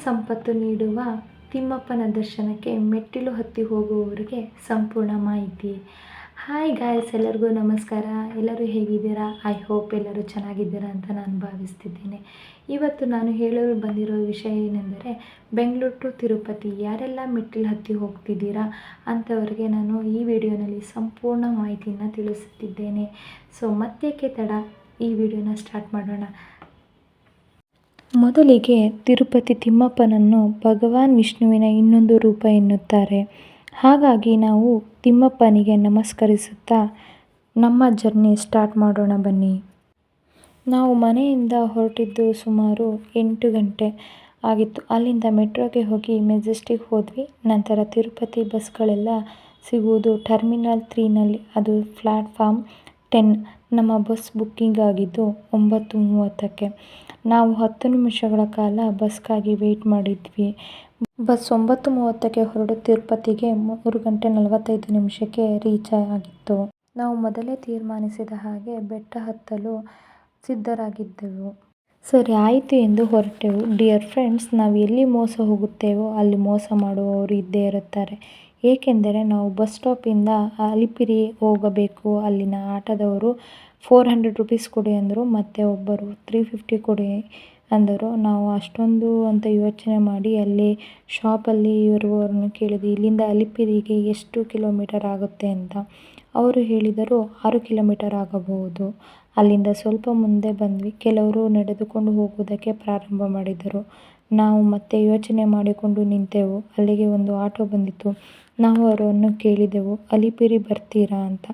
ಸಂಪತ್ತು ನೀಡುವ ತಿಮ್ಮಪ್ಪನ ದರ್ಶನಕ್ಕೆ ಮೆಟ್ಟಿಲು ಹತ್ತಿ ಹೋಗುವವರಿಗೆ ಸಂಪೂರ್ಣ ಮಾಹಿತಿ. ಹಾಯ್ ಗಾಯ್ಸ್, ಎಲ್ಲರಿಗೂ ನಮಸ್ಕಾರ. ಎಲ್ಲರೂ ಹೇಗಿದ್ದೀರಾ? ಐ ಹೋಪ್ ಎಲ್ಲರೂ ಚೆನ್ನಾಗಿದ್ದೀರಾ ಅಂತ ನಾನು ಭಾವಿಸ್ತಿದ್ದೇನೆ. ಇವತ್ತು ನಾನು ಹೇಳಲು ಬಂದಿರೋ ವಿಷಯ ಏನೆಂದರೆ, ಬೆಂಗಳೂರು ಟು ತಿರುಪತಿ ಯಾರೆಲ್ಲ ಮೆಟ್ಟಿಲು ಹತ್ತಿ ಹೋಗ್ತಿದ್ದೀರಾ ಅಂಥವ್ರಿಗೆ ನಾನು ಈ ವಿಡಿಯೋನಲ್ಲಿ ಸಂಪೂರ್ಣ ಮಾಹಿತಿಯನ್ನು ತಿಳಿಸುತ್ತಿದ್ದೇನೆ. ಸೊ ಮತ್ತೇಕೆ ತಡ, ಈ ವಿಡಿಯೋನ ಸ್ಟಾರ್ಟ್ ಮಾಡೋಣ. ಮೊದಲಿಗೆ ತಿರುಪತಿ ತಿಮ್ಮಪ್ಪನನ್ನು ಭಗವಾನ್ ವಿಷ್ಣುವಿನ ಇನ್ನೊಂದು ರೂಪ ಎನ್ನುತ್ತಾರೆ. ಹಾಗಾಗಿ ನಾವು ತಿಮ್ಮಪ್ಪನಿಗೆ ನಮಸ್ಕರಿಸುತ್ತಾ ನಮ್ಮ ಜರ್ನಿ ಸ್ಟಾರ್ಟ್ ಮಾಡೋಣ ಬನ್ನಿ. ನಾವು ಮನೆಯಿಂದ ಹೊರಟಿದ್ದು ಸುಮಾರು 8 ಗಂಟೆ ಆಗಿತ್ತು. ಅಲ್ಲಿಂದ ಮೆಟ್ರೋಗೆ ಹೋಗಿ ಮೆಜೆಸ್ಟಿಕ್ ಹೋದ್ವಿ. ನಂತರ ತಿರುಪತಿ ಬಸ್ಗಳೆಲ್ಲ ಸಿಗುವುದು ಟರ್ಮಿನಲ್ 3ನಲ್ಲಿ, ಅದು ಪ್ಲ್ಯಾಟ್ಫಾರ್ಮ್ 10. ನಮ್ಮ ಬಸ್ ಬುಕ್ಕಿಂಗ್ ಆಗಿದ್ದು 9:30ಕ್ಕೆ. ನಾವು 10 ನಿಮಿಷಗಳ ಕಾಲ ಬಸ್ಗಾಗಿ ವೆಯ್ಟ್ ಮಾಡಿದ್ವಿ. ಬಸ್ 9:30ಕ್ಕೆ ಹೊರಡು ತಿರುಪತಿಗೆ 3:45 ರೀಚ್ ಆಗಿತ್ತು. ನಾವು ಮೊದಲೇ ತೀರ್ಮಾನಿಸಿದ ಹಾಗೆ ಬೆಟ್ಟ ಹತ್ತಲು ಸಿದ್ಧರಾಗಿದ್ದೆವು. ಸರಿ ಆಯಿತು ಎಂದು ಹೊರಟೆವು. ಡಿಯರ್ ಫ್ರೆಂಡ್ಸ್, ನಾವು ಎಲ್ಲಿ ಮೋಸ ಹೋಗುತ್ತೇವೋ ಅಲ್ಲಿ ಮೋಸ ಮಾಡುವವರು ಇದ್ದೇ ಇರುತ್ತಾರೆ. ಏಕೆಂದರೆ ನಾವು ಬಸ್ ಸ್ಟಾಪಿಂದ ಅಲಿಪಿರಿ ಹೋಗಬೇಕು. ಅಲ್ಲಿನ ಆಟೋದವರು 400 ರೂಪೀಸ್ ಕೊಡಿ ಅಂದರು, ಮತ್ತು ಒಬ್ಬರು 350 ಕೊಡಿ ಅಂದರು. ನಾವು ಅಷ್ಟೊಂದು ಅಂತ ಯೋಚನೆ ಮಾಡಿ ಅಲ್ಲಿ ಶಾಪಲ್ಲಿ ಇರುವವರನ್ನು ಕೇಳಿದ್ವಿ, ಇಲ್ಲಿಂದ ಅಲಿಪಿರಿಗೆ ಎಷ್ಟು ಕಿಲೋಮೀಟರ್ ಆಗುತ್ತೆ ಅಂತ. ಅವರು ಹೇಳಿದರು 6 ಕಿಲೋಮೀಟರ್ ಆಗಬಹುದು. ಅಲ್ಲಿಂದ ಸ್ವಲ್ಪ ಮುಂದೆ ಬಂದ್ವಿ. ಕೆಲವರು ನಡೆದುಕೊಂಡು ಹೋಗುವುದಕ್ಕೆ ಪ್ರಾರಂಭ ಮಾಡಿದರು. ನಾವು ಮತ್ತೆ ಯೋಚನೆ ಮಾಡಿಕೊಂಡು ನಿಂತೆವು. ಅಲ್ಲಿಗೆ ಒಂದು ಆಟೋ ಬಂದಿತು. ನಾವು ಅವರನ್ನು ಕೇಳಿದೆವು, ಅಲಿಪಿರಿ ಬರ್ತೀರಾ ಅಂತ.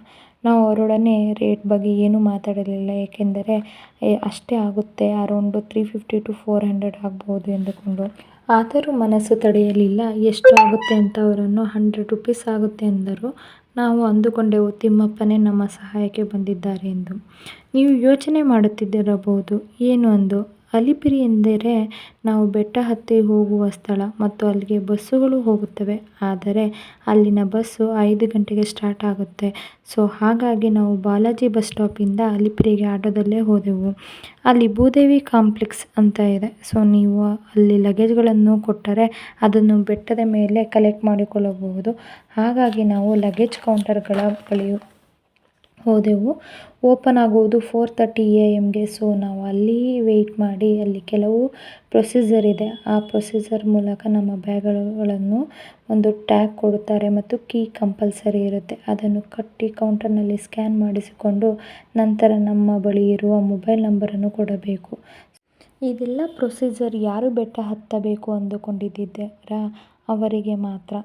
ನಾವು ಅವರೊಡನೆ ರೇಟ್ ಬಗ್ಗೆ ಏನೂ ಮಾತಾಡಲಿಲ್ಲ, ಏಕೆಂದರೆ ಅಷ್ಟೇ ಆಗುತ್ತೆ, ಅರೌಂಡು 350 to 400 ಆಗ್ಬೋದು ಎಂದುಕೊಂಡು. ಆದರೂ ಮನಸ್ಸು ತಡೆಯಲಿಲ್ಲ. ಎಷ್ಟು ಆಗುತ್ತೆ ಅಂತ ಅವರನ್ನು 100 ರೂಪೀಸ್ ಆಗುತ್ತೆ ಎಂದರು. ನಾವು ಅಂದುಕೊಂಡೆವು ತಿಮ್ಮಪ್ಪನೇ ನಮ್ಮ ಸಹಾಯಕ್ಕೆ ಬಂದಿದ್ದಾರೆ ಎಂದು. ನೀವು ಯೋಚನೆ ಮಾಡುತ್ತಿದ್ದಿರಬಹುದು, ಏನು ಅಂದು. ಅಲಿಪಿರಿ ಎಂದರೆ ನಾವು ಬೆಟ್ಟ ಹತ್ತಿ ಹೋಗುವ ಸ್ಥಳ ಮತ್ತು ಅಲ್ಲಿಗೆ ಬಸ್ಸುಗಳು ಹೋಗುತ್ತವೆ. ಆದರೆ ಅಲ್ಲಿನ ಬಸ್ಸು 5 ಗಂಟೆಗೆ ಸ್ಟಾರ್ಟ್ ಆಗುತ್ತೆ. ಸೊ ಹಾಗಾಗಿ ನಾವು ಬಾಲಾಜಿ ಬಸ್ ಸ್ಟಾಪಿಂದ ಅಲಿಪಿರಿಗೆ ಆಟೋದಲ್ಲೇ ಹೋದೆವು. ಅಲ್ಲಿ ಭೂದೇವಿ ಕಾಂಪ್ಲೆಕ್ಸ್ ಅಂತ ಇದೆ. ಸೊ ನೀವು ಅಲ್ಲಿ ಲಗೇಜ್ಗಳನ್ನು ಕೊಟ್ಟರೆ ಅದನ್ನು ಬೆಟ್ಟದ ಮೇಲೆ ಕಲೆಕ್ಟ್ ಮಾಡಿಕೊಳ್ಳಬಹುದು. ಹಾಗಾಗಿ ನಾವು ಲಗೇಜ್ ಕೌಂಟರ್ಗಳ ಬಳಿ ಹೋದೆವು. ಓಪನ್ ಆಗುವುದು 4:30 AM. ಸೊ ನಾವು ಅಲ್ಲಿ ವೆಯ್ಟ್ ಮಾಡಿ, ಅಲ್ಲಿ ಕೆಲವು ಪ್ರೊಸೀಜರ್ ಇದೆ. ಆ ಪ್ರೊಸೀಜರ್ ಮೂಲಕ ನಮ್ಮ ಬ್ಯಾಗ್ಗಳನ್ನು ಒಂದು ಟ್ಯಾಗ್ ಕೊಡುತ್ತಾರೆ ಮತ್ತು ಕೀ ಕಂಪಲ್ಸರಿ ಇರುತ್ತೆ. ಅದನ್ನು ಕಟ್ಟಿ ಕೌಂಟರ್ನಲ್ಲಿ ಸ್ಕ್ಯಾನ್ ಮಾಡಿಸಿಕೊಂಡು ನಂತರ ನಮ್ಮ ಬಳಿ ಇರುವ ಮೊಬೈಲ್ ನಂಬರನ್ನು ಕೊಡಬೇಕು. ಇದೆಲ್ಲ ಪ್ರೊಸೀಜರ್ ಯಾರು ಬೆಟ್ಟ ಹತ್ತಬೇಕು ಅಂದುಕೊಂಡಿದ್ದೀರಾ ಅವರಿಗೆ ಮಾತ್ರ.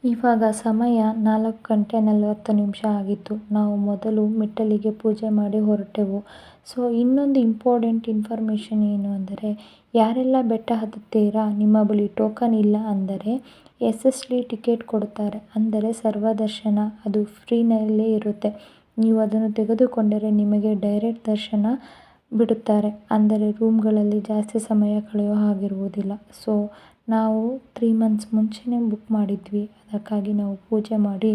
ಇವಾಗ ಸಮಯ 4:40 ಆಗಿತ್ತು. ನಾವು ಮೊದಲು ಮೆಟ್ಟಲಿಗೆ ಪೂಜೆ ಮಾಡಿ ಹೊರಟೆವು. ಸೊ ಇನ್ನೊಂದು ಇಂಪಾರ್ಟೆಂಟ್ ಇನ್ಫಾರ್ಮೇಷನ್ ಏನು ಅಂದರೆ, ಯಾರೆಲ್ಲ ಬೆಟ್ಟ ಹತ್ತುತ್ತೀರಾ ನಿಮ್ಮ ಬಳಿ ಟೋಕನ್ ಇಲ್ಲ ಅಂದರೆ SSD ಟಿಕೆಟ್ ಕೊಡುತ್ತಾರೆ, ಅಂದರೆ ಸರ್ವದರ್ಶನ. ಅದು ಫ್ರೀನಲ್ಲೇ ಇರುತ್ತೆ. ನೀವು ಅದನ್ನು ತೆಗೆದುಕೊಂಡರೆ ನಿಮಗೆ ಡೈರೆಕ್ಟ್ ದರ್ಶನ ಬಿಡುತ್ತಾರೆ, ಅಂದರೆ ರೂಮ್ಗಳಲ್ಲಿ ಜಾಸ್ತಿ ಸಮಯ ಕಳೆಯೋ ಹಾಗಿರುವುದಿಲ್ಲ. ಸೊ ನಾವು 3 months ಮುಂಚೆನೇ ಬುಕ್ ಮಾಡಿದ್ವಿ. ಅದಕ್ಕಾಗಿ ನಾವು ಪೂಜೆ ಮಾಡಿ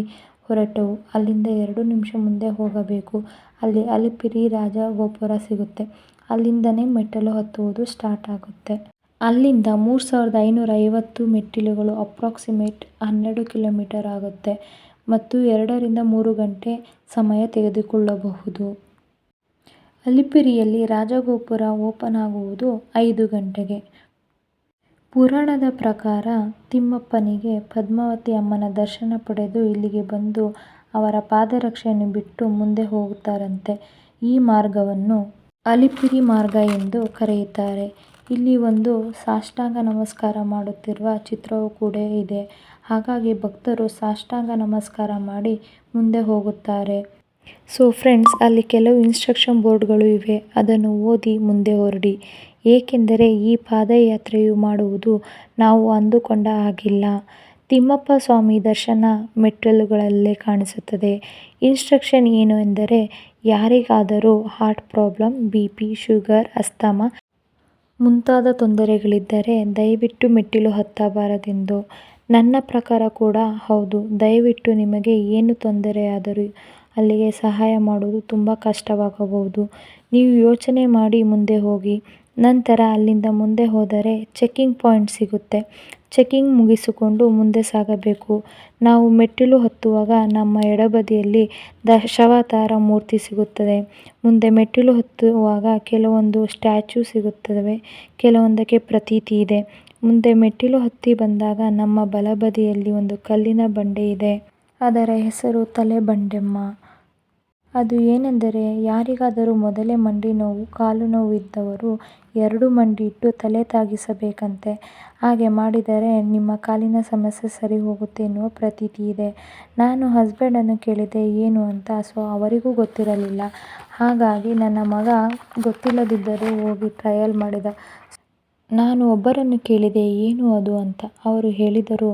ಹೊರಟೆವು. ಅಲ್ಲಿಂದ 2 ನಿಮಿಷ ಮುಂದೆ ಹೋಗಬೇಕು. ಅಲ್ಲಿ ಅಲಿಪಿರಿ ರಾಜಗೋಪುರ ಸಿಗುತ್ತೆ. ಅಲ್ಲಿಂದನೇ ಮೆಟ್ಟಲು ಹತ್ತುವುದು ಸ್ಟಾರ್ಟ್ ಆಗುತ್ತೆ. ಅಲ್ಲಿಂದ 3550 ಮೆಟ್ಟಿಲುಗಳು, ಅಪ್ರಾಕ್ಸಿಮೇಟ್ 12 ಕಿಲೋಮೀಟರ್ ಆಗುತ್ತೆ ಮತ್ತು 2 ರಿಂದ 3 ಗಂಟೆ ಸಮಯ ತೆಗೆದುಕೊಳ್ಳಬಹುದು. ಅಲಿಪಿರಿಯಲ್ಲಿ ರಾಜಗೋಪುರ ಓಪನ್ ಆಗುವುದು 5 ಗಂಟೆಗೆ. ಪುರಾಣದ ಪ್ರಕಾರ ತಿಮ್ಮಪ್ಪನಿಗೆ ಪದ್ಮಾವತಿ ಅಮ್ಮನ ದರ್ಶನ ಪಡೆದು ಇಲ್ಲಿಗೆ ಬಂದು ಅವರ ಪಾದರಕ್ಷೆಯನ್ನು ಬಿಟ್ಟು ಮುಂದೆ ಹೋಗುತ್ತಾರಂತೆ. ಈ ಮಾರ್ಗವನ್ನು ಅಲಿಪಿರಿ ಮಾರ್ಗ ಎಂದು ಕರೆಯುತ್ತಾರೆ. ಇಲ್ಲಿ ಒಂದು ಸಾಷ್ಟಾಂಗ ನಮಸ್ಕಾರ ಮಾಡುತ್ತಿರುವ ಚಿತ್ರವೂ ಕೂಡ ಇದೆ. ಹಾಗಾಗಿ ಭಕ್ತರು ಸಾಷ್ಟಾಂಗ ನಮಸ್ಕಾರ ಮಾಡಿ ಮುಂದೆ ಹೋಗುತ್ತಾರೆ. ಸೊ ಫ್ರೆಂಡ್ಸ್, ಅಲ್ಲಿ ಕೆಲವು ಇನ್ಸ್ಟ್ರಕ್ಷನ್ ಬೋರ್ಡ್ಗಳು ಇವೆ, ಅದನ್ನು ಓದಿ ಮುಂದೆ ಹೊರಡಿ. ಏಕೆಂದರೆ ಈ ಪಾದಯಾತ್ರೆಯು ಮಾಡುವುದು ನಾವು ಅಂದುಕೊಂಡ ಹಾಗಿಲ್ಲ. ತಿಮ್ಮಪ್ಪ ಸ್ವಾಮಿ ದರ್ಶನ ಮೆಟ್ಟಿಲುಗಳಲ್ಲೇ ಕಾಣಿಸುತ್ತದೆ. ಇನ್ಸ್ಟ್ರಕ್ಷನ್ ಏನು ಎಂದರೆ, ಯಾರಿಗಾದರೂ heart problem, BP, sugar, asthma ಮುಂತಾದ ತೊಂದರೆಗಳಿದ್ದರೆ ದಯವಿಟ್ಟು ಮೆಟ್ಟಿಲು ಹತ್ತಬಾರದೆಂದು. ನನ್ನ ಪ್ರಕಾರ ಕೂಡ ಹೌದು. ದಯವಿಟ್ಟು ನಿಮಗೆ ಏನು ತೊಂದರೆಯಾದರೂ ಅಲ್ಲಿಗೆ ಸಹಾಯ ಮಾಡುವುದು ತುಂಬ ಕಷ್ಟವಾಗಬಹುದು. ನೀವು ಯೋಚನೆ ಮಾಡಿ ಮುಂದೆ ಹೋಗಿ. ನಂತರ ಅಲ್ಲಿಂದ ಮುಂದೆ ಹೋದರೆ ಚೆಕ್ಕಿಂಗ್ ಪಾಯಿಂಟ್ ಸಿಗುತ್ತೆ. ಚೆಕ್ಕಿಂಗ್ ಮುಗಿಸಿಕೊಂಡು ಮುಂದೆ ಸಾಗಬೇಕು. ನಾವು ಮೆಟ್ಟಿಲು ಹತ್ತುವಾಗ ನಮ್ಮ ಎಡಬದಿಯಲ್ಲಿ ದಶಾವತಾರ ಮೂರ್ತಿ ಸಿಗುತ್ತದೆ. ಮುಂದೆ ಮೆಟ್ಟಿಲು ಹತ್ತುವಾಗ ಕೆಲವೊಂದು ಸ್ಟ್ಯಾಚ್ಯೂ ಸಿಗುತ್ತವೆ, ಕೆಲವೊಂದಕ್ಕೆ ಪ್ರತೀತಿ ಇದೆ. ಮುಂದೆ ಮೆಟ್ಟಿಲು ಹತ್ತಿ ಬಂದಾಗ ನಮ್ಮ ಬಲಬದಿಯಲ್ಲಿ ಒಂದು ಕಲ್ಲಿನ ಬಂಡೆ ಇದೆ. ಅದರ ಹೆಸರು ತಲೆಬಂಡೆಮ್ಮ. ಅದು ಏನೆಂದರೆ, ಯಾರಿಗಾದರೂ ಮೊದಲೇ ಮಂಡಿ ನೋವು, ಕಾಲು ನೋವು ಇದ್ದವರು 2 ಮಂಡಿ ಇಟ್ಟು ತಲೆ ತಾಗಿಸಬೇಕಂತೆ. ಹಾಗೆ ಮಾಡಿದರೆ ನಿಮ್ಮ ಕಾಲಿನ ಸಮಸ್ಯೆ ಸರಿ ಹೋಗುತ್ತೆ ಎನ್ನುವ ಪ್ರತೀತಿ ಇದೆ. ನಾನು ಹಸ್ಬೆಂಡನ್ನು ಕೇಳಿದೆ ಏನು ಅಂತ. ಸೊ ಅವರಿಗೂ ಗೊತ್ತಿರಲಿಲ್ಲ. ಹಾಗಾಗಿ ನನ್ನ ಮಗ ಗೊತ್ತಿಲ್ಲದಿದ್ದರೂ ಹೋಗಿ ಟ್ರಯಲ್ ಮಾಡಿದ. ನಾನು ಒಬ್ಬರನ್ನು ಕೇಳಿದೆ ಏನು ಅದು ಅಂತ. ಅವರು ಹೇಳಿದರು,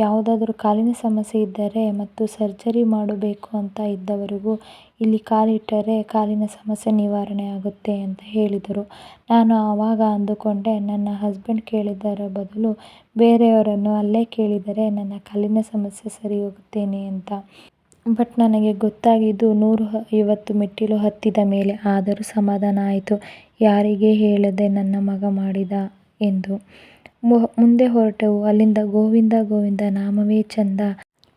ಯಾವುದಾದರೂ ಕಾಲಿನ ಸಮಸ್ಯೆ ಇದ್ದರೆ ಮತ್ತು ಸರ್ಜರಿ ಮಾಡಬೇಕು ಅಂತ ಇದ್ದವರಿಗೂ ಇಲ್ಲಿ ಕಾಲಿಟ್ಟರೆ ಕಾಲಿನ ಸಮಸ್ಯೆ ನಿವಾರಣೆ ಆಗುತ್ತೆ ಅಂತ ಹೇಳಿದರು. ನಾನು ಆವಾಗ ಅಂದುಕೊಂಡೆ, ನನ್ನ ಹಸ್ಬೆಂಡ್ ಕೇಳಿದ್ದರ ಬದಲು ಬೇರೆಯವರನ್ನು ಅಲ್ಲೇ ಕೇಳಿದರೆ ನನ್ನ ಕಾಲಿನ ಸಮಸ್ಯೆ ಸರಿ ಹೋಗುತ್ತೇನೆ ಅಂತ. ಬಟ್ ನನಗೆ ಗೊತ್ತಾಗಿದ್ದು 150 ಮೆಟ್ಟಿಲು ಹತ್ತಿದ ಮೇಲೆ. ಆದರೂ ಸಮಾಧಾನ ಆಯಿತು, ಯಾರಿಗೆ ಹೇಳದೆ ನನ್ನ ಮಗ ಮಾಡಿದ ಎಂದು. ಮುಂದೆ ಹೊರಟೆವು. ಅಲ್ಲಿಂದ ಗೋವಿಂದ ಗೋವಿಂದ ನಾಮವೇ ಚಂದ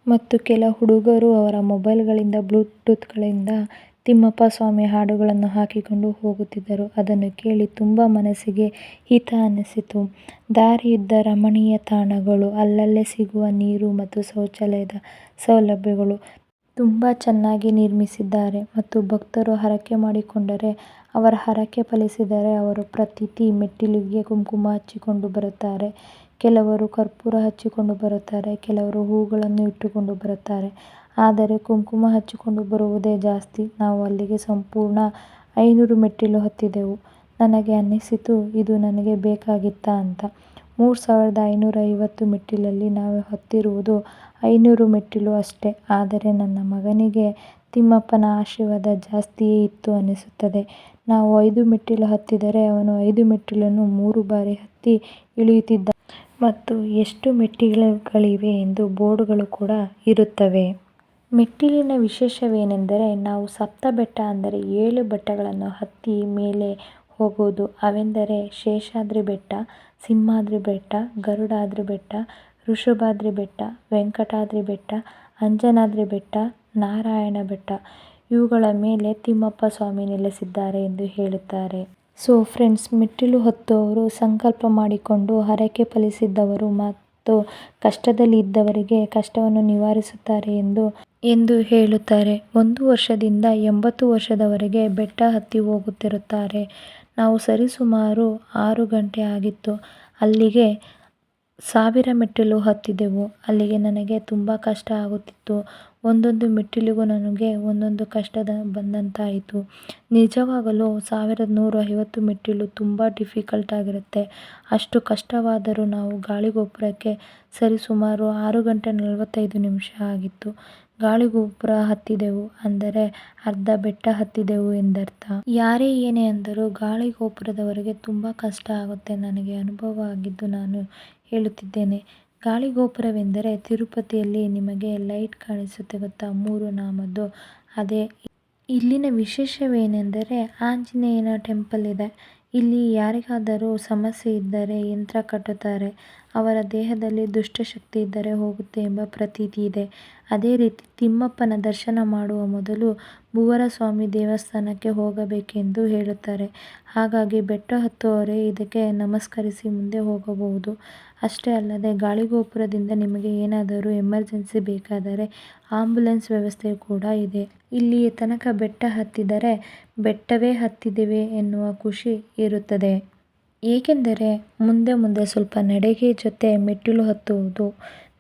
ಮತ್ತು ಕೆಲ ಹುಡುಗರು ಅವರ ಮೊಬೈಲ್ಗಳಿಂದ ಬ್ಲೂಟೂತ್ಗಳಿಂದ ತಿಮ್ಮಪ್ಪ ಸ್ವಾಮಿ ಹಾಡುಗಳನ್ನು ಹಾಕಿಕೊಂಡು ಹೋಗುತ್ತಿದ್ದರು. ಅದನ್ನು ಕೇಳಿ ತುಂಬ ಮನಸ್ಸಿಗೆ ಹಿತ ಅನ್ನಿಸಿತು. ದಾರಿಯುದ್ದ ರಮಣೀಯ ತಾಣಗಳು, ಅಲ್ಲಲ್ಲೇ ಸಿಗುವ ನೀರು ಮತ್ತು ಶೌಚಾಲಯದ ಸೌಲಭ್ಯಗಳು ತುಂಬ ಚೆನ್ನಾಗಿ ನಿರ್ಮಿಸಿದ್ದಾರೆ. ಮತ್ತು ಭಕ್ತರು ಹರಕೆ ಮಾಡಿಕೊಂಡರೆ, ಅವರ ಹರಕೆ ಫಲಿಸಿದರೆ ಅವರು ಪ್ರತಿ ಮೆಟ್ಟಿಲಿಗೆ ಕುಂಕುಮ ಹಚ್ಚಿಕೊಂಡು ಬರುತ್ತಾರೆ. ಕೆಲವರು ಕರ್ಪೂರ ಹಚ್ಚಿಕೊಂಡು ಬರುತ್ತಾರೆ, ಕೆಲವರು ಹೂಗಳನ್ನು ಇಟ್ಟುಕೊಂಡು ಬರುತ್ತಾರೆ. ಆದರೆ ಕುಂಕುಮ ಹಚ್ಚಿಕೊಂಡು ಬರುವುದೇ ಜಾಸ್ತಿ. ನಾವು ಅಲ್ಲಿಗೆ ಸಂಪೂರ್ಣ 500 ಮೆಟ್ಟಿಲು ಹತ್ತಿದೆವು. ನನಗೆ ಅನ್ನಿಸಿತು, ಇದು ನನಗೆ ಬೇಕಾಗಿತ್ತಾ ಅಂತ. 3550 ಮೆಟ್ಟಿಲಲ್ಲಿ ನಾವು ಹತ್ತಿರುವುದು 500 ಮೆಟ್ಟಿಲು ಅಷ್ಟೇ. ಆದರೆ ನನ್ನ ಮಗನಿಗೆ ತಿಮ್ಮಪ್ಪನ ಆಶೀರ್ವಾದ ಜಾಸ್ತಿಯೇ ಇತ್ತು ಅನ್ನಿಸುತ್ತದೆ. ನಾವು 5 ಮೆಟ್ಟಿಲು ಹತ್ತಿದರೆ ಅವನು 5 ಮೆಟ್ಟಿಲನ್ನು 3 ಬಾರಿ ಹತ್ತಿ ಇಳಿಯುತ್ತಿದ್ದ. ಮತ್ತು ಎಷ್ಟು ಮೆಟ್ಟಿಲುಗಳಿವೆ ಎಂದು ಬೋರ್ಡುಗಳು ಕೂಡ ಇರುತ್ತವೆ. ಮೆಟ್ಟಿಲಿನ ವಿಶೇಷವೇನೆಂದರೆ, ನಾವು ಸಪ್ತಬೆಟ್ಟ ಅಂದರೆ 7 ಬೆಟ್ಟಗಳನ್ನು ಹತ್ತಿ ಮೇಲೆ ಹೋಗುವುದು. ಅವೆಂದರೆ ಶೇಷಾದ್ರಿ ಬೆಟ್ಟ, ಸಿಂಹಾದ್ರಿ ಬೆಟ್ಟ, ಗರುಡಾದ್ರಿ ಬೆಟ್ಟ, ವೃಷಭಾದ್ರಿ ಬೆಟ್ಟ, ವೆಂಕಟಾದ್ರಿ ಬೆಟ್ಟ, ಅಂಜನಾದ್ರಿ ಬೆಟ್ಟ, ನಾರಾಯಣ ಬೆಟ್ಟ. ಇವುಗಳ ಮೇಲೆ ತಿಮ್ಮಪ್ಪ ಸ್ವಾಮಿ ನೆಲೆಸಿದ್ದಾರೆ ಎಂದು ಹೇಳುತ್ತಾರೆ. ಸೊ ಫ್ರೆಂಡ್ಸ್, ಮೆಟ್ಟಿಲು ಹತ್ತುವವರು ಸಂಕಲ್ಪ ಮಾಡಿಕೊಂಡು ಹರಕೆ ಫಲಿಸಿದವರು ಮತ್ತು ಕಷ್ಟದಲ್ಲಿ ಇದ್ದವರಿಗೆ ಕಷ್ಟವನ್ನು ನಿವಾರಿಸುತ್ತಾರೆ ಎಂದು ಹೇಳುತ್ತಾರೆ. 1 ವರ್ಷದಿಂದ 80 ವರ್ಷದವರೆಗೆ ಬೆಟ್ಟ ಹತ್ತಿ ಹೋಗುತ್ತಿರುತ್ತಾರೆ. ನಾವು ಸರಿಸುಮಾರು 6 ಗಂಟೆ ಆಗಿತ್ತು. ಅಲ್ಲಿಗೆ 1000 ಮೆಟ್ಟಿಲು ಹತ್ತಿದೆವು. ಅಲ್ಲಿಗೆ ನನಗೆ ತುಂಬ ಕಷ್ಟ ಆಗುತ್ತಿತ್ತು. ಒಂದೊಂದು ಮೆಟ್ಟಿಲಿಗೂ ನನಗೆ ಒಂದೊಂದು ಕಷ್ಟ ಬಂದಂತಾಯಿತು. ನಿಜವಾಗಲೂ 1150 ಮೆಟ್ಟಿಲು ತುಂಬ ಡಿಫಿಕಲ್ಟ್ ಆಗಿರುತ್ತೆ. ಅಷ್ಟು ಕಷ್ಟವಾದರೂ ನಾವು ಗಾಳಿಗೋಪುರಕ್ಕೆ ಸರಿಸುಮಾರು 6 ಗಂಟೆ 45 ನಿಮಿಷ ಆಗಿತ್ತು. ಗಾಳಿಗೋಪುರ ಹತ್ತಿದೆವು ಅಂದರೆ ಅರ್ಧ ಬೆಟ್ಟ ಹತ್ತಿದೆವು ಎಂದರ್ಥ. ಯಾರೇ ಏನೇ ಅಂದರೂ ಗಾಳಿಗೋಪುರದವರೆಗೆ ತುಂಬ ಕಷ್ಟ ಆಗುತ್ತೆ. ನನಗೆ ಅನುಭವ ಆಗಿದ್ದು ನಾನು ಹೇಳುತ್ತಿದ್ದೇನೆ. ಗಾಳಿಗೋಪುರವೆಂದರೆ ತಿರುಪತಿಯಲ್ಲಿ ನಿಮಗೆ ಲೈಟ್ ಕಾಣಿಸುತ್ತೆ ಗೊತ್ತಾ, 3 ನಾಮದ್ದು, ಅದೇ. ಇಲ್ಲಿನ ವಿಶೇಷವೇನೆಂದರೆ ಆಂಜನೇಯನ ಟೆಂಪಲ್ ಇದೆ. ಇಲ್ಲಿ ಯಾರಿಗಾದರೂ ಸಮಸ್ಯೆ ಇದ್ದರೆ ಯಂತ್ರ ಕಟ್ಟುತ್ತಾರೆ. ಅವರ ದೇಹದಲ್ಲಿ ದುಷ್ಟಶಕ್ತಿ ಇದ್ದರೆ ಹೋಗುತ್ತೆ ಎಂಬ ಪ್ರತೀತಿ ಇದೆ. ಅದೇ ರೀತಿ ತಿಮ್ಮಪ್ಪನ ದರ್ಶನ ಮಾಡುವ ಮೊದಲು ಭುವರಸ್ವಾಮಿ ದೇವಸ್ಥಾನಕ್ಕೆ ಹೋಗಬೇಕೆಂದು ಹೇಳುತ್ತಾರೆ. ಹಾಗಾಗಿ ಬೆಟ್ಟ ಹತ್ತುವವರೇ ಇದಕ್ಕೆ ನಮಸ್ಕರಿಸಿ ಮುಂದೆ ಹೋಗಬಹುದು. ಅಷ್ಟೇ ಅಲ್ಲದೆ ಗಾಳಿಗೋಪುರದಿಂದ ನಿಮಗೆ ಏನಾದರೂ ಎಮರ್ಜೆನ್ಸಿ ಬೇಕಾದರೆ ಆಂಬ್ಯುಲೆನ್ಸ್ ವ್ಯವಸ್ಥೆ ಕೂಡ ಇದೆ. ಇಲ್ಲಿಯ ತನಕ ಬೆಟ್ಟ ಹತ್ತಿದರೆ ಬೆಟ್ಟವೇ ಹತ್ತಿದ್ದೇವೆ ಎನ್ನುವ ಖುಷಿ ಇರುತ್ತದೆ. ಏಕೆಂದರೆ ಮುಂದೆ ಸ್ವಲ್ಪ ನಡಿಗೆ ಜೊತೆ ಮೆಟ್ಟಿಲು ಹತ್ತುವುದು.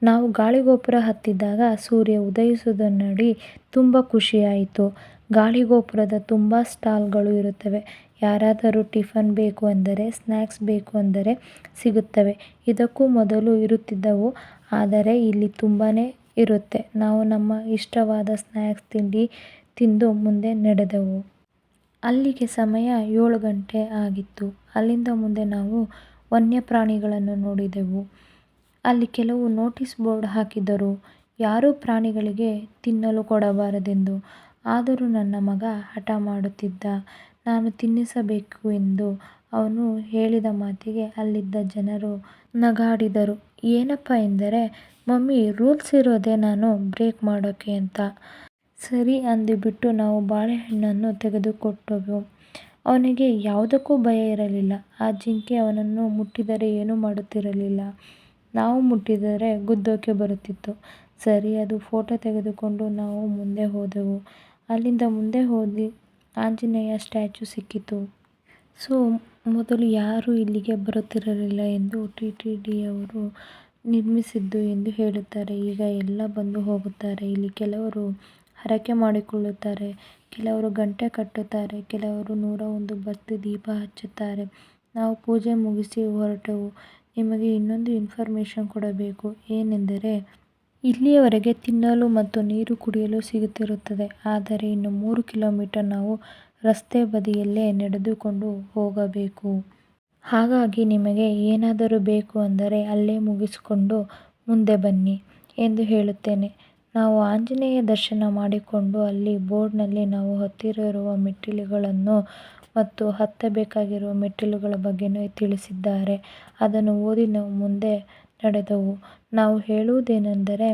ನಾವು ಗಾಳಿಗೋಪುರ ಹತ್ತಿದಾಗ ಸೂರ್ಯ ಉದಯಿಸುವುದನ್ನು ನೋಡಿ ತುಂಬ ಖುಷಿಯಾಯಿತು. ಗಾಳಿಗೋಪುರದ ತುಂಬ ಸ್ಟಾಲ್ಗಳು ಇರುತ್ತವೆ. ಯಾರಾದರೂ ಟಿಫನ್ ಬೇಕು ಅಂದರೆ, ಸ್ನ್ಯಾಕ್ಸ್ ಬೇಕು ಅಂದರೆ ಸಿಗುತ್ತವೆ. ಇದಕ್ಕೂ ಮೊದಲು ಇರುತ್ತಿದ್ದವು, ಆದರೆ ಇಲ್ಲಿ ತುಂಬಾ ಇರುತ್ತೆ. ನಾವು ನಮ್ಮ ಇಷ್ಟವಾದ ಸ್ನ್ಯಾಕ್ಸ್ ತಿಂಡಿ ತಿಂದು ಮುಂದೆ ನಡೆದೆವು. ಅಲ್ಲಿಗೆ ಸಮಯ 7 ಗಂಟೆ ಆಗಿತ್ತು. ಅಲ್ಲಿಂದ ಮುಂದೆ ನಾವು ವನ್ಯಪ್ರಾಣಿಗಳನ್ನು ನೋಡಿದೆವು. ಅಲ್ಲಿ ಕೆಲವು ನೋಟಿಸ್ ಬೋರ್ಡ್ ಹಾಕಿದ್ದರು, ಯಾರೂ ಪ್ರಾಣಿಗಳಿಗೆ ತಿನ್ನಲು ಕೊಡಬಾರದೆಂದು. ಆದರೂ ನನ್ನ ಮಗ ಹಠ ಮಾಡುತ್ತಿದ್ದ, ನಾನು ತಿನ್ನಿಸಬೇಕು ಎಂದು. ಅವನು ಹೇಳಿದ ಮಾತಿಗೆ ಅಲ್ಲಿದ್ದ ಜನರು ನಗಾಡಿದರು. ಏನಪ್ಪ ಎಂದರೆ, ಮಮ್ಮಿ ರೂಲ್ಸ್ ಇರೋದೇ ನಾನು ಬ್ರೇಕ್ ಮಾಡೋಕ್ಕೆ ಅಂತ. ಸರಿ ಅಂದುಬಿಟ್ಟು ನಾವು ಬಾಳೆಹಣ್ಣನ್ನು ತೆಗೆದುಕೊಟ್ಟೆವು. ಅವನಿಗೆ ಯಾವುದಕ್ಕೂ ಭಯ ಇರಲಿಲ್ಲ. ಆ ಜಿಂಕೆ ಅವನನ್ನು ಮುಟ್ಟಿದರೆ ಏನೂ ಮಾಡುತ್ತಿರಲಿಲ್ಲ. ನಾವು ಮುಟ್ಟಿದರೆ ಗುದ್ದೋಕೆ ಬರುತ್ತಿತ್ತು. ಸರಿ, ಅದು ಫೋಟೋ ತೆಗೆದುಕೊಂಡು ನಾವು ಮುಂದೆ ಹೋದೆವು. ಅಲ್ಲಿಂದ ಮುಂದೆ ಹೋಗಿ ಆಂಜನೇಯ ಸ್ಟ್ಯಾಚ್ಯೂ ಸಿಕ್ಕಿತು. ಸೊ ಮೊದಲು ಯಾರೂ ಇಲ್ಲಿಗೆ ಬರುತ್ತಿರಲಿಲ್ಲ ಎಂದು TTDಯವರು ನಿರ್ಮಿಸಿದ್ದು ಎಂದು ಹೇಳುತ್ತಾರೆ. ಈಗ ಎಲ್ಲ ಬಂದು ಹೋಗುತ್ತಾರೆ. ಇಲ್ಲಿ ಕೆಲವರು ಹರಕೆ ಮಾಡಿಕೊಳ್ಳುತ್ತಾರೆ, ಕೆಲವರು ಗಂಟೆ ಕಟ್ಟುತ್ತಾರೆ, ಕೆಲವರು 101 ಬತ್ತಿ ದೀಪ ಹಚ್ಚುತ್ತಾರೆ. ನಾವು ಪೂಜೆ ಮುಗಿಸಿ ಹೊರಟೆವು. ನಿಮಗೆ ಇನ್ನೊಂದು ಇನ್ಫಾರ್ಮೇಷನ್ ಕೊಡಬೇಕು. ಏನೆಂದರೆ, ಇಲ್ಲಿಯವರೆಗೆ ತಿನ್ನಲು ಮತ್ತು ನೀರು ಕುಡಿಯಲು ಸಿಗುತ್ತಿರುತ್ತದೆ. ಆದರೆ ಇನ್ನು 3 ಕಿಲೋಮೀಟರ್ ನಾವು ರಸ್ತೆ ಬದಿಯಲ್ಲೇ ನಡೆದುಕೊಂಡು ಹೋಗಬೇಕು. ಹಾಗಾಗಿ ನಿಮಗೆ ಏನಾದರೂ ಬೇಕು ಅಂದರೆ ಅಲ್ಲೇ ಮುಗಿಸಿಕೊಂಡು ಮುಂದೆ ಬನ್ನಿ ಎಂದು ಹೇಳುತ್ತೇನೆ. ನಾವು ಆಂಜನೇಯ ದರ್ಶನ ಮಾಡಿಕೊಂಡು ಅಲ್ಲಿ ಬೋರ್ಡ್ನಲ್ಲಿ ನಾವು ಹತ್ತಿರುವ ಮೆಟ್ಟಿಲುಗಳನ್ನು ಮತ್ತು ಹತ್ತಬೇಕಾಗಿರುವ ಮೆಟ್ಟಿಲುಗಳ ಬಗ್ಗೆಯೂ ತಿಳಿಸಿದ್ದಾರೆ. ಅದನ್ನು ಓದಿ ನಾವು ಮುಂದೆ ನಡೆದೆವು. ನಾವು ಹೇಳುವುದೇನೆಂದರೆ,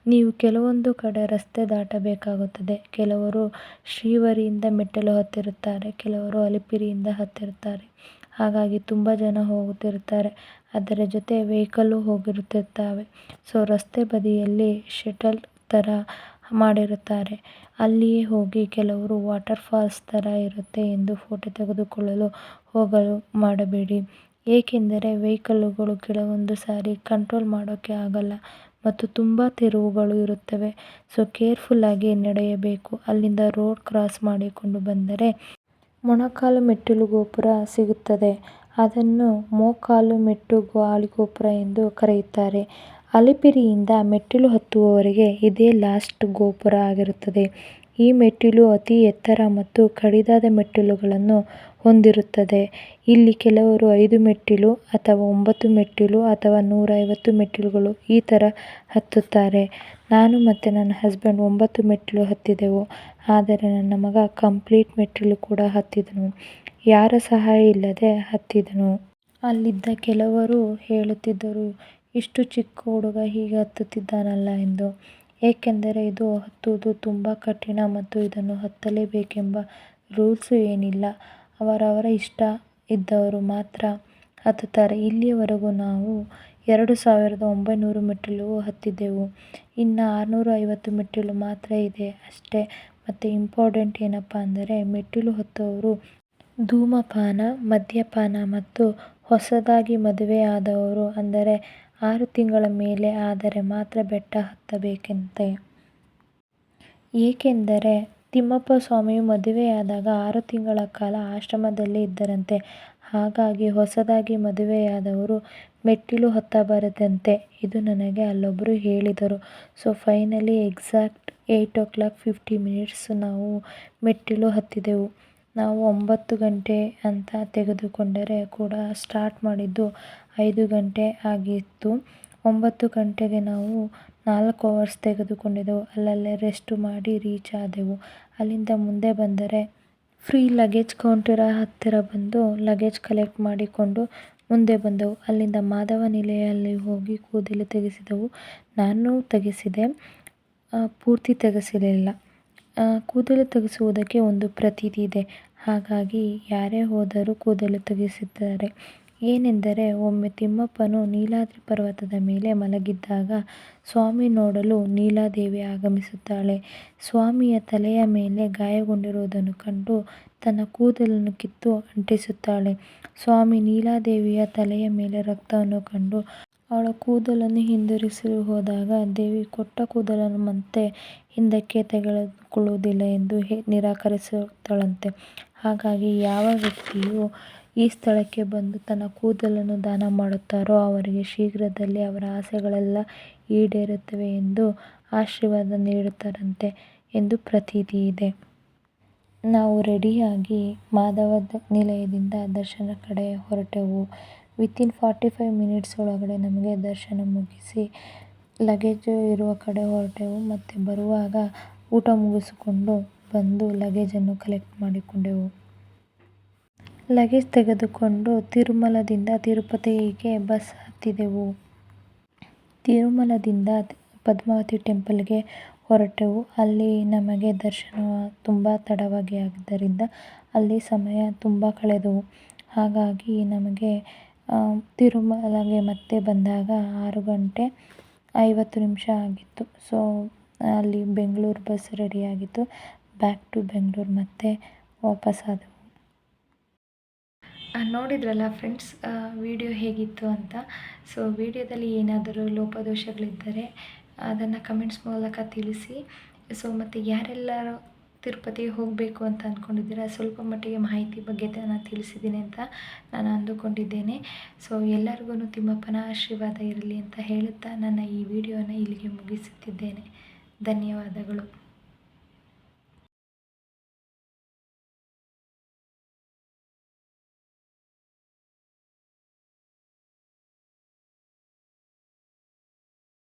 ನೀವು ಕೆಲವೊಂದು ಕಡೆ ರಸ್ತೆ ದಾಟಬೇಕಾಗುತ್ತದೆ. ಕೆಲವರು ಶ್ರೀವರಿಯಿಂದ ಮೆಟ್ಟಿಲು ಹತ್ತಿರುತ್ತಾರೆ, ಕೆಲವರು ಅಲಿಪಿರಿಯಿಂದ ಹತ್ತಿರುತ್ತಾರೆ. ಹಾಗಾಗಿ ತುಂಬ ಜನ ಹೋಗುತ್ತಿರುತ್ತಾರೆ. ಅದರ ಜೊತೆ ವೆಹಿಕಲ್ಲು ಹೋಗುತ್ತಿರುತ್ತವೆ. ಸೊ ರಸ್ತೆ ಬದಿಯಲ್ಲಿ ಶೆಟಲ್ ಥರ ಮಾಡಿರುತ್ತಾರೆ. ಅಲ್ಲಿಯೇ ಹೋಗಿ ಕೆಲವರು ವಾಟರ್ ಫಾಲ್ಸ್ ಥರ ಇರುತ್ತೆ ಎಂದು ಫೋಟೋ ತೆಗೆದುಕೊಳ್ಳಲು ಹೋಗಲು ಮಾಡಬೇಡಿ. ಏಕೆಂದರೆ ವೆಹಿಕಲ್ಲುಗಳು ಕೆಲವೊಂದು ಸಾರಿ ಕಂಟ್ರೋಲ್ ಮಾಡೋಕ್ಕೆ ಆಗಲ್ಲ ಮತ್ತು ತುಂಬ ತಿರುವುಗಳು ಇರುತ್ತವೆ. ಸೊ ಕೇರ್ಫುಲ್ಲಾಗಿ ನಡೆಯಬೇಕು. ಅಲ್ಲಿಂದ ರೋಡ್ ಕ್ರಾಸ್ ಮಾಡಿಕೊಂಡು ಬಂದರೆ ಮೊಣಕಾಲು ಮೆಟ್ಟಿಲು ಗೋಪುರ ಸಿಗುತ್ತದೆ. ಅದನ್ನು ಮೋಕಾಲು ಮೆಟ್ಟು ಗಾಳಿಗೋಪುರ ಎಂದು ಕರೆಯುತ್ತಾರೆ. ಅಲಿಪಿರಿಯಿಂದ ಮೆಟ್ಟಿಲು ಹತ್ತುವವರೆಗೆ ಇದೇ ಲಾಸ್ಟ್ ಗೋಪುರ ಆಗಿರುತ್ತದೆ. ಈ ಮೆಟ್ಟಿಲು ಅತಿ ಎತ್ತರ ಮತ್ತು ಕಡಿದಾದ ಮೆಟ್ಟಿಲುಗಳನ್ನು ಹೊಂದಿರುತ್ತದೆ. ಇಲ್ಲಿ ಕೆಲವರು 5 ಮೆಟ್ಟಿಲು ಅಥವಾ 9 ಮೆಟ್ಟಿಲು ಅಥವಾ 150 ಮೆಟ್ಟಿಲುಗಳು ಈ ಥರ ಹತ್ತುತ್ತಾರೆ. ನಾನು ಮತ್ತು ನನ್ನ ಹಸ್ಬೆಂಡ್ 9 ಮೆಟ್ಟಿಲು ಹತ್ತಿದೆವು. ಆದರೆ ನನ್ನ ಮಗ ಕಂಪ್ಲೀಟ್ ಮೆಟ್ಟಿಲು ಕೂಡ ಹತ್ತಿದನು. ಯಾರ ಸಹಾಯ ಇಲ್ಲದೆ ಹತ್ತಿದನು. ಅಲ್ಲಿದ್ದ ಕೆಲವರು ಹೇಳುತ್ತಿದ್ದರು, ಇಷ್ಟು ಚಿಕ್ಕ ಹುಡುಗ ಹೀಗೆ ಹತ್ತುತ್ತಿದ್ದಾನಲ್ಲ ಎಂದು. ಏಕೆಂದರೆ ಇದು ಹತ್ತುವುದು ತುಂಬ ಕಠಿಣ ಮತ್ತು ಇದನ್ನು ಹತ್ತಲೇಬೇಕೆಂಬ ರೂಲ್ಸು ಏನಿಲ್ಲ. ಅವರವರ ಇಷ್ಟ ಇದ್ದವರು ಮಾತ್ರ ಹತ್ತುತ್ತಾರೆ. ಇಲ್ಲಿಯವರೆಗೂ ನಾವು 2900 ಮೆಟ್ಟಿಲು ಹತ್ತಿದ್ದೆವು. ಇನ್ನು 650 ಮೆಟ್ಟಿಲು ಮಾತ್ರ ಇದೆ ಅಷ್ಟೇ. ಮತ್ತು ಇಂಪಾರ್ಟೆಂಟ್ ಏನಪ್ಪ ಅಂದರೆ, ಮೆಟ್ಟಿಲು ಹತ್ತುವವರು ಧೂಮಪಾನ, ಮದ್ಯಪಾನ ಮತ್ತು ಹೊಸದಾಗಿ ಮದುವೆಯಾದವರು ಅಂದರೆ 6 ತಿಂಗಳ ಮೇಲೆ ಆದರೆ ಮಾತ್ರ ಬೆಟ್ಟ ಹತ್ತಬೇಕಂತೆ. ಏಕೆಂದರೆ ತಿಮ್ಮಪ್ಪ ಸ್ವಾಮಿಯು ಮದುವೆಯಾದಾಗ 6 ತಿಂಗಳ ಕಾಲ ಆಶ್ರಮದಲ್ಲೇ ಇದ್ದರಂತೆ. ಹಾಗಾಗಿ ಹೊಸದಾಗಿ ಮದುವೆಯಾದವರು ಮೆಟ್ಟಿಲು ಹತ್ತಬಾರದಂತೆ. ಇದು ನನಗೆ ಅಲ್ಲೊಬ್ಬರು ಹೇಳಿದರು. ಸೊ ಫೈನಲಿ ಎಕ್ಸಾಕ್ಟ್ 8:50 ನಾವು ಮೆಟ್ಟಿಲು ಹತ್ತಿದೆವು. ನಾವು 9 ಗಂಟೆ ಅಂತ ತೆಗೆದುಕೊಂಡರೆ ಕೂಡ ಸ್ಟಾರ್ಟ್ ಮಾಡಿದ್ದು 5 ಗಂಟೆ ಆಗಿತ್ತು. 9 ಗಂಟೆಗೆ ನಾವು 4 ಅವರ್ಸ್ ತೆಗೆದುಕೊಂಡಿದ್ದೆವು. ಅಲ್ಲಲ್ಲೇ ರೆಸ್ಟ್ ಮಾಡಿ ರೀಚ್ ಆದೆವು. ಅಲ್ಲಿಂದ ಮುಂದೆ ಬಂದರೆ ಫ್ರೀ ಲಗೇಜ್ ಕೌಂಟರ ಹತ್ತಿರ ಬಂದು ಲಗೇಜ್ ಕಲೆಕ್ಟ್ ಮಾಡಿಕೊಂಡು ಮುಂದೆ ಬಂದೆವು. ಅಲ್ಲಿಂದ ಮಾಧವ ನಿಲಯಲ್ಲಿ ಹೋಗಿ ಕೂದಲು ತೆಗೆಸಿದೆವು. ನಾನು ತೆಗೆಸಿದೆ, ಪೂರ್ತಿ ತೆಗೆಸಲಿಲ್ಲ. ಕೂದಲು ತೆಗೆಸುವುದಕ್ಕೆ ಒಂದು ಪ್ರತೀತಿ ಇದೆ. ಹಾಗಾಗಿ ಯಾರೇ ಹೋದರೂ ಕೂದಲು ತೆಗೆಸಿದ್ದಾರೆ. ಏನೆಂದರೆ, ಒಮ್ಮೆ ತಿಮ್ಮಪ್ಪನು ನೀಲಾದ್ರಿ ಪರ್ವತದ ಮೇಲೆ ಮಲಗಿದ್ದಾಗ ಸ್ವಾಮಿ ನೋಡಲು ನೀಲಾದೇವಿ ಆಗಮಿಸುತ್ತಾಳೆ. ಸ್ವಾಮಿಯ ತಲೆಯ ಮೇಲೆ ಗಾಯಗೊಂಡಿರುವುದನ್ನು ಕಂಡು ತನ್ನ ಕೂದಲನ್ನು ಕಿತ್ತು ಅಂಟಿಸುತ್ತಾಳೆ. ಸ್ವಾಮಿ ನೀಲಾದೇವಿಯ ತಲೆಯ ಮೇಲೆ ರಕ್ತವನ್ನು ಕಂಡು ಅವಳ ಕೂದಲನ್ನು ಹಿಂದಿರುಗಿಸಲು ಹೋದಾಗ ದೇವಿ ಕೊಟ್ಟ ಕೂದಲನ್ನು ಮತ್ತೆ ಹಿಂದಕ್ಕೆ ತೆಗೆದುಕೊಳ್ಳುವುದಿಲ್ಲ ಎಂದು ನಿರಾಕರಿಸುತ್ತಾಳಂತೆ. ಹಾಗಾಗಿ ಯಾವ ವ್ಯಕ್ತಿಯು ಈ ಸ್ಥಳಕ್ಕೆ ಬಂದು ತನ್ನ ಕೂದಲನ್ನು ದಾನ ಮಾಡುತ್ತಾರೋ ಅವರಿಗೆ ಶೀಘ್ರದಲ್ಲೇ ಅವರ ಆಸೆಗಳೆಲ್ಲ ಈಡೇರುತ್ತವೆ ಎಂದು ಆಶೀರ್ವಾದ ನೀಡುತ್ತಾರಂತೆ ಎಂದು ಪ್ರತೀತಿ ಇದೆ. ನಾವು ರೆಡಿಯಾಗಿ ಮಾಧವ ನಿಲಯದಿಂದ ದರ್ಶನ ಕಡೆ ಹೊರಟೆವು. ವಿತಿನ್ 45 ಮಿನಿಟ್ಸ್ ಒಳಗಡೆ ನಮಗೆ ದರ್ಶನ ಮುಗಿಸಿ ಲಗೇಜು ಇರುವ ಕಡೆ ಹೊರಟೆವು. ಮತ್ತು ಬರುವಾಗ ಊಟ ಮುಗಿಸಿಕೊಂಡು ಬಂದು ಲಗೇಜನ್ನು ಕಲೆಕ್ಟ್ ಮಾಡಿಕೊಂಡೆವು. ಲಗೇಜ್ ತೆಗೆದುಕೊಂಡು ತಿರುಮಲದಿಂದ ತಿರುಪತಿಗೆ ಬಸ್ ಹತ್ತಿದೆವು. ತಿರುಮಲದಿಂದ ಪದ್ಮಾವತಿ ಟೆಂಪಲ್ಗೆ ಹೊರಟೆವು. ಅಲ್ಲಿ ನಮಗೆ ದರ್ಶನ ತುಂಬ ತಡವಾಗಿ ಆಗಿದ್ದರಿಂದ ಅಲ್ಲಿ ಸಮಯ ತುಂಬ ಕಳೆದವು. ಹಾಗಾಗಿ ನಮಗೆ ತಿರುಮಲಗೆ ಮತ್ತೆ ಬಂದಾಗ 6:50 ಆಗಿತ್ತು. ಸೊ ಅಲ್ಲಿ ಬೆಂಗಳೂರು ಬಸ್ ರೆಡಿಯಾಗಿತ್ತು. ಬ್ಯಾಕ್ ಟು ಬೆಂಗಳೂರು ಮತ್ತೆ ವಾಪಸ್ಸಾದೆವು. ನೋಡಿದ್ರಲ್ಲ ಫ್ರೆಂಡ್ಸ್, ವಿಡಿಯೋ ಹೇಗಿತ್ತು ಅಂತ. ಸೊ ವಿಡಿಯೋದಲ್ಲಿ ಏನಾದರೂ ಲೋಪದೋಷಗಳಿದ್ದರೆ ಅದನ್ನು ಕಮೆಂಟ್ಸ್ ಮೂಲಕ ತಿಳಿಸಿ. ಸೊ ಮತ್ತು ಯಾರೆಲ್ಲರೂ ತಿರುಪತಿಗೆ ಹೋಗಬೇಕು ಅಂತ ಅಂದ್ಕೊಂಡಿದ್ದೀರಾ, ಸ್ವಲ್ಪ ಮಟ್ಟಿಗೆ ಮಾಹಿತಿ ಬಗ್ಗೆ ನಾನು ತಿಳಿಸಿದ್ದೀನಿ ಅಂತ ನಾನು ಅಂದುಕೊಂಡಿದ್ದೇನೆ. ಸೊ ಎಲ್ಲರಿಗೂ ತಿಮ್ಮಪ್ಪನ ಆಶೀರ್ವಾದ ಇರಲಿ ಅಂತ ಹೇಳುತ್ತಾ ನನ್ನ ಈ ವಿಡಿಯೋನ ಇಲ್ಲಿಗೆ ಮುಗಿಸುತ್ತಿದ್ದೇನೆ. ಧನ್ಯವಾದಗಳು.